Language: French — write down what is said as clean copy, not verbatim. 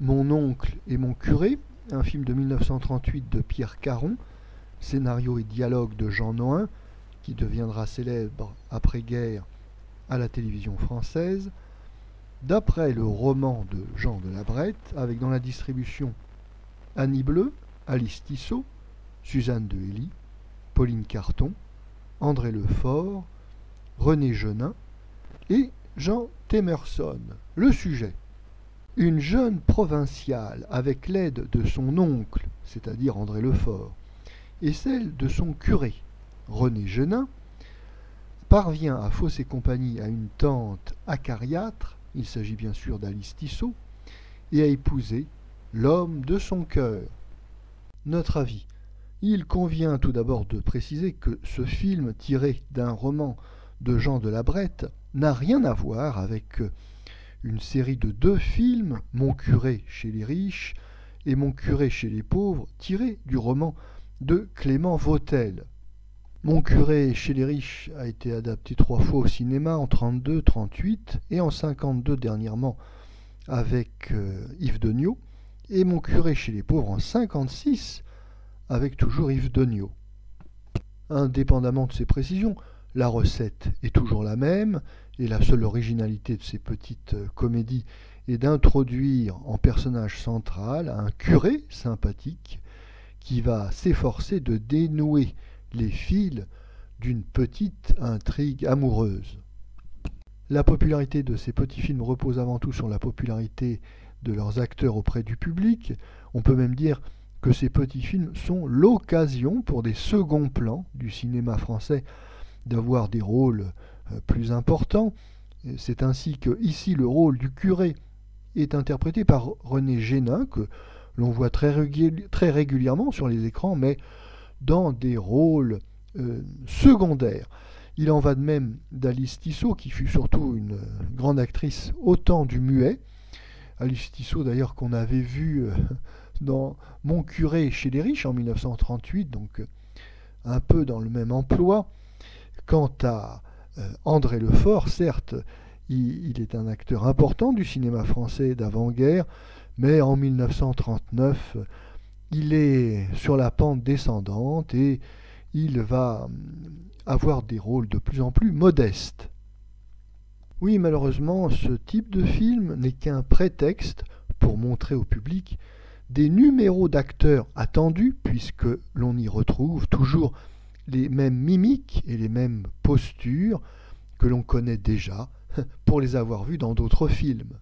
Mon oncle et mon curé, un film de 1938 de Pierre Caron, scénario et dialogue de Jean Nohain, qui deviendra célèbre après-guerre à la télévision française, d'après le roman de Jean de La Brette, avec dans la distribution Annie Bleu, Alice Tissot, Suzanne de Hély, Pauline Carton, André Lefort, René Genin et Jean Temerson. Le sujet: une jeune provinciale, avec l'aide de son oncle, c'est-à-dire André Lefort, et celle de son curé, René Genin, parvient à fausser compagnie à une tante acariâtre, il s'agit bien sûr d'Alice Tissot, et à épouser l'homme de son cœur. Notre avis: il convient tout d'abord de préciser que ce film, tiré d'un roman de Jean de La Brette, n'a rien à voir avec une série de 2 films, Mon curé chez les riches et Mon curé chez les pauvres, tirés du roman de Clément Vautel. Mon curé chez les riches a été adapté 3 fois au cinéma, en 32, 38 et en 52 dernièrement avec Yves Degnaud, et Mon curé chez les pauvres en 56 avec toujours Yves Degnaud. Indépendamment de ces précisions, la recette est toujours la même, et la seule originalité de ces petites comédies est d'introduire en personnage central un curé sympathique qui va s'efforcer de dénouer les fils d'une petite intrigue amoureuse. La popularité de ces petits films repose avant tout sur la popularité de leurs acteurs auprès du public. On peut même dire que ces petits films sont l'occasion pour des seconds plans du cinéma français d'avoir des rôles plus importants. C'est ainsi que ici le rôle du curé est interprété par René Genin, que l'on voit très régulièrement sur les écrans, mais dans des rôles secondaires. Il en va de même d'Alice Tissot, qui fut surtout une grande actrice au temps du muet. Alice Tissot d'ailleurs qu'on avait vu dans Mon curé chez les riches en 1938, donc un peu dans le même emploi. Quant à André Lefort, certes, il est un acteur important du cinéma français d'avant-guerre, mais en 1939, il est sur la pente descendante et il va avoir des rôles de plus en plus modestes. Oui, malheureusement, ce type de film n'est qu'un prétexte pour montrer au public des numéros d'acteurs attendus, puisque l'on y retrouve toujours les mêmes mimiques et les mêmes postures que l'on connaît déjà pour les avoir vus dans d'autres films.